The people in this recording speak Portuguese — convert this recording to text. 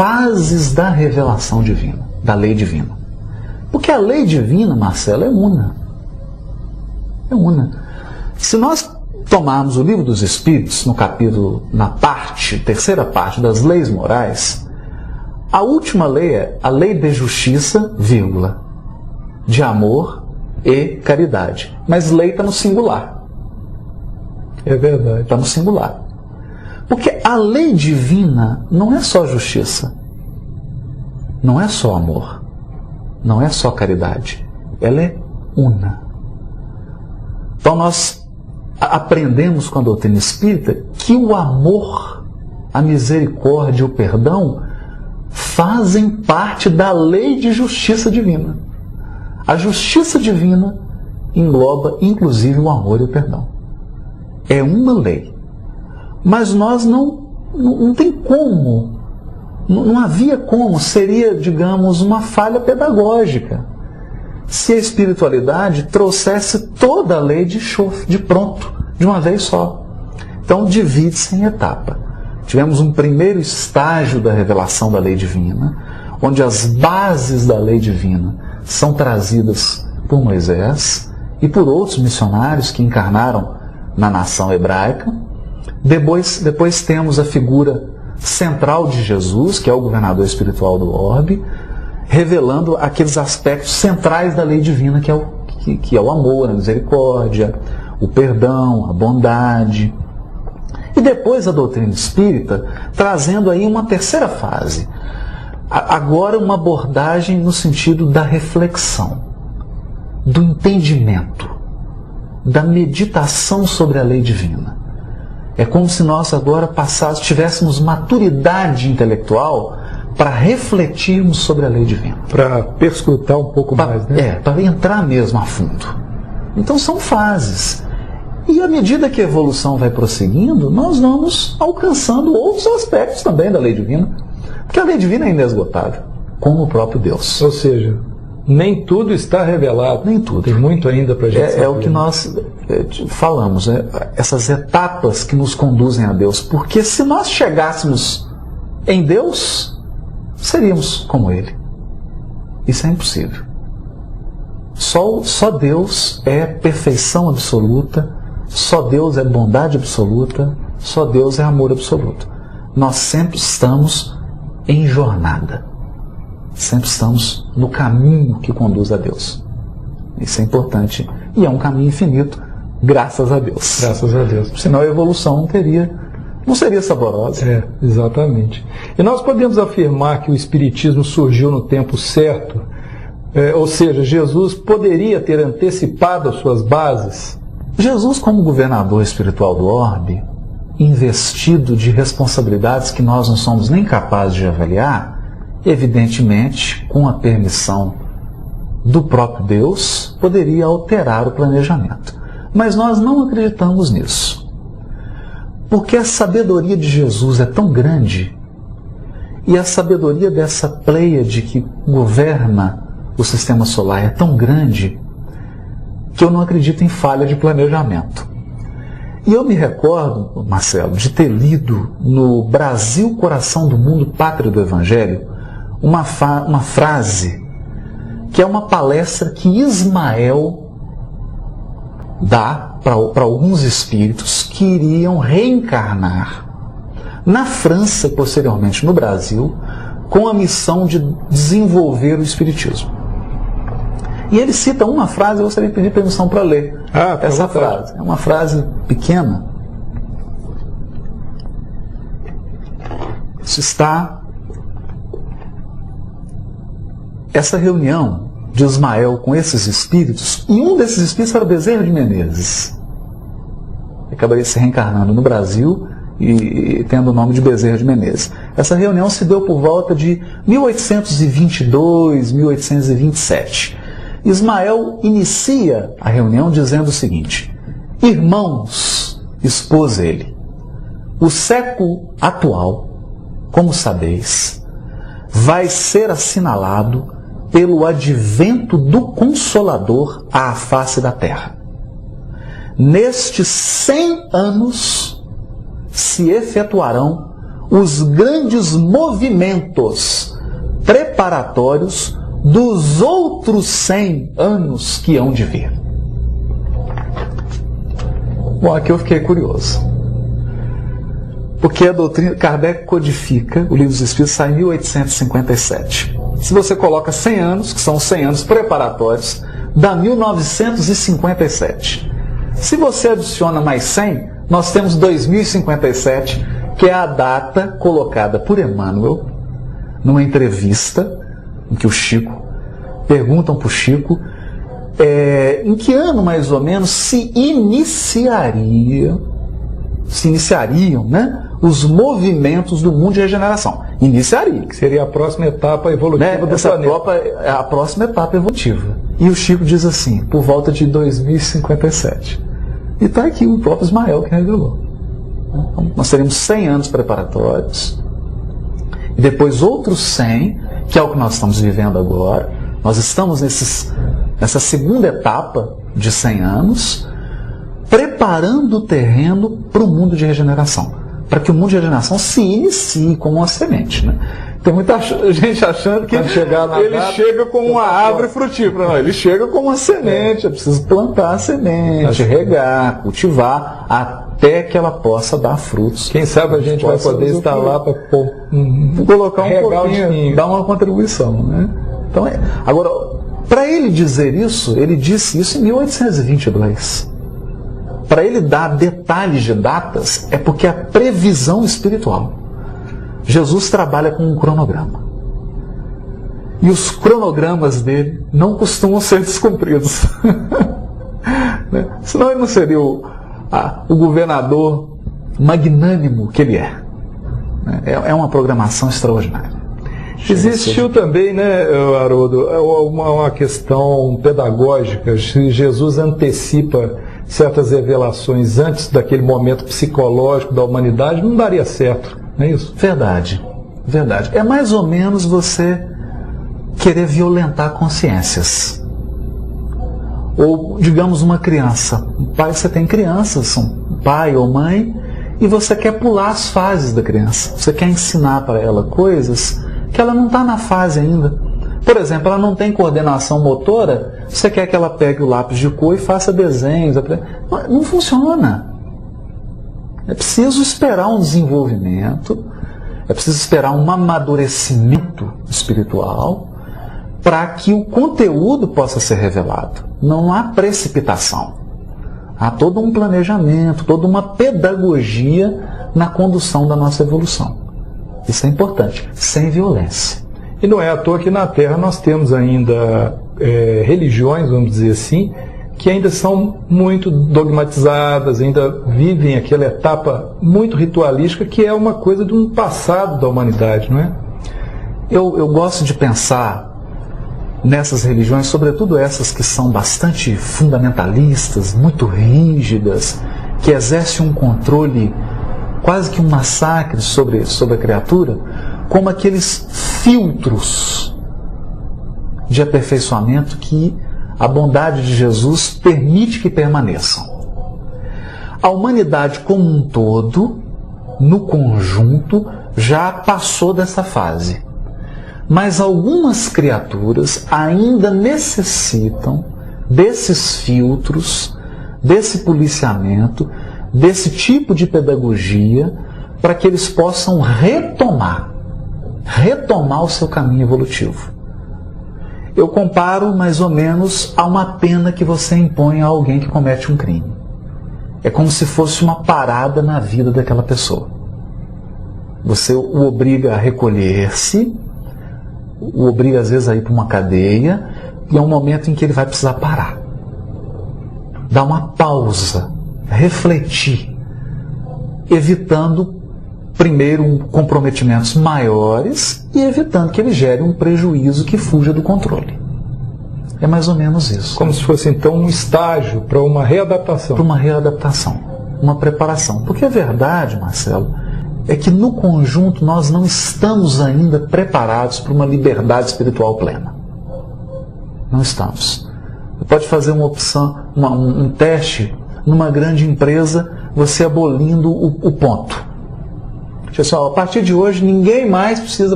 fases da revelação divina, da lei divina. Porque a lei divina, Marcelo, é una. É una. Se nós tomarmos o Livro dos Espíritos, no capítulo, terceira parte das leis morais, a última lei é a lei de justiça, vírgula, de amor e caridade. Mas lei está no singular. É verdade. Está no singular. Porque a lei divina não é só justiça, não é só amor, não é só caridade. Ela é una. Então nós aprendemos com a doutrina espírita que o amor, a misericórdia e o perdão fazem parte da lei de justiça divina. A justiça divina engloba inclusive o amor e o perdão. É uma lei. Mas nós não tem como, não havia como, seria, digamos, uma falha pedagógica se a espiritualidade trouxesse toda a lei de pronto, de uma vez só. Então divide-se em etapa. Tivemos um primeiro estágio da revelação da lei divina, onde as bases da lei divina são trazidas por Moisés e por outros missionários que encarnaram na nação hebraica. Depois temos a figura central de Jesus, que é o governador espiritual do orbe, revelando aqueles aspectos centrais da lei divina, que é o amor, a misericórdia, o perdão, a bondade. E depois a doutrina espírita, trazendo aí uma terceira fase. Agora uma abordagem no sentido da reflexão, do entendimento, da meditação sobre a lei divina. É como se nós agora tivéssemos maturidade intelectual para refletirmos sobre a lei divina. Para perscrutar um pouco mais, né? Para entrar mesmo a fundo. Então são fases. E à medida que a evolução vai prosseguindo, nós vamos alcançando outros aspectos também da lei divina. Porque a lei divina é inesgotável, como o próprio Deus. Ou seja, nem tudo está revelado. Nem tudo. Tem muito ainda para a gente saber. É o que nós falamos, essas etapas que nos conduzem a Deus. Porque se nós chegássemos em Deus, seríamos como Ele. Isso é impossível. Só Deus é perfeição absoluta, só Deus é bondade absoluta, só Deus é amor absoluto. Nós sempre estamos em jornada. Sempre estamos no caminho que conduz a Deus. Isso é importante. E é um caminho infinito, graças a Deus. Graças a Deus. Senão a evolução não seria saborosa. Exatamente. E nós podemos afirmar que o Espiritismo surgiu no tempo certo, ou seja, Jesus poderia ter antecipado as suas bases? Jesus, como governador espiritual do orbe, investido de responsabilidades que nós não somos nem capazes de avaliar, evidentemente, com a permissão do próprio Deus, poderia alterar o planejamento. Mas nós não acreditamos nisso. Porque a sabedoria de Jesus é tão grande, e a sabedoria dessa pleiade que governa o sistema solar é tão grande, que eu não acredito em falha de planejamento. E eu me recordo, Marcelo, de ter lido no Brasil, Coração do Mundo, Pátria do Evangelho, uma frase que é uma palestra que Ismael dá para alguns espíritos que iriam reencarnar na França e posteriormente no Brasil com a missão de desenvolver o espiritismo. E ele cita uma frase, eu gostaria de pedir permissão para ler essa frase. É uma frase pequena. Isso está... Essa reunião de Ismael com esses espíritos, e um desses espíritos era Bezerra de Menezes. Ele acabaria se reencarnando no Brasil e tendo o nome de Bezerra de Menezes. Essa reunião se deu por volta de 1822, 1827. Ismael inicia a reunião dizendo o seguinte: irmãos, expôs ele, o século atual, como sabeis, vai ser assinalado pelo advento do Consolador à face da terra. Nestes 100 anos se efetuarão os grandes movimentos preparatórios dos outros 100 anos que hão de vir. Bom, aqui eu fiquei curioso. Porque a doutrina, Kardec codifica, o Livro dos Espíritos sai em 1857. Se você coloca 100 anos, que são 100 anos preparatórios, dá 1957. Se você adiciona mais 100, nós temos 2057, que é a data colocada por Emmanuel, numa entrevista, em que o Chico, perguntam para o Chico, em que ano mais ou menos se iniciariam, né, os movimentos do mundo de regeneração. Iniciaria. Que seria a próxima etapa evolutiva, né, do planeta. É a próxima etapa evolutiva. E o Chico diz assim, por volta de 2057. E está aqui o próprio Ismael que revelou. Então, nós teremos 100 anos preparatórios, e depois outros 100, que é o que nós estamos vivendo agora. Nós estamos nessa segunda etapa de 100 anos, preparando o terreno para o mundo de regeneração, para que o mundo de regeneração se inicie como uma semente, né? Tem muita gente achando que ele chega como uma árvore frutífera. Não, ele chega como uma semente. É preciso plantar a semente, regar, cultivar, até que ela possa dar frutos. Quem sabe a gente vai poder estar lá para colocar um pouquinho, dar uma contribuição, né? Então, agora, para ele dizer isso, ele disse isso em 1822. Para ele dar detalhes de datas, é porque a previsão espiritual. Jesus trabalha com um cronograma. E os cronogramas dele não costumam ser descumpridos. Senão ele não seria o governador magnânimo que ele é. É uma programação extraordinária. Existiu também, né, Haroldo, uma questão pedagógica. Jesus antecipa certas revelações antes daquele momento psicológico da humanidade, não daria certo, não é isso? Verdade, verdade. É mais ou menos você querer violentar consciências. Ou, digamos, uma criança. Pai, você tem crianças, um pai ou mãe, e você quer pular as fases da criança. Você quer ensinar para ela coisas que ela não está na fase ainda. Por exemplo, ela não tem coordenação motora, você quer que ela pegue o lápis de cor e faça desenhos. Não funciona. É preciso esperar um desenvolvimento, é preciso esperar um amadurecimento espiritual para que o conteúdo possa ser revelado. Não há precipitação. Há todo um planejamento, toda uma pedagogia na condução da nossa evolução. Isso é importante, sem violência. E não é à toa que na Terra nós temos ainda religiões, vamos dizer assim, que ainda são muito dogmatizadas, ainda vivem aquela etapa muito ritualística, que é uma coisa de um passado da humanidade, não é? Eu gosto de pensar nessas religiões, sobretudo essas que são bastante fundamentalistas, muito rígidas, que exercem um controle, quase que um massacre sobre a criatura, como aqueles filtros de aperfeiçoamento que a bondade de Jesus permite que permaneçam. A humanidade como um todo, no conjunto, já passou dessa fase. Mas algumas criaturas ainda necessitam desses filtros, desse policiamento, desse tipo de pedagogia, para que eles possam retomar o seu caminho evolutivo. Eu comparo mais ou menos a uma pena que você impõe a alguém que comete um crime. É como se fosse uma parada na vida daquela pessoa. Você o obriga a recolher-se, o obriga às vezes a ir para uma cadeia, e é um momento em que ele vai precisar parar. Dar uma pausa, refletir, evitando primeiro comprometimentos maiores e evitando que ele gere um prejuízo que fuja do controle. É mais ou menos isso. Como se fosse então um estágio para uma readaptação. Para uma readaptação, uma preparação. Porque a verdade, Marcelo, é que no conjunto nós não estamos ainda preparados para uma liberdade espiritual plena. Não estamos. Você pode fazer uma opção, um teste numa grande empresa, você abolindo o ponto. Tipo assim, ó, a partir de hoje ninguém mais precisa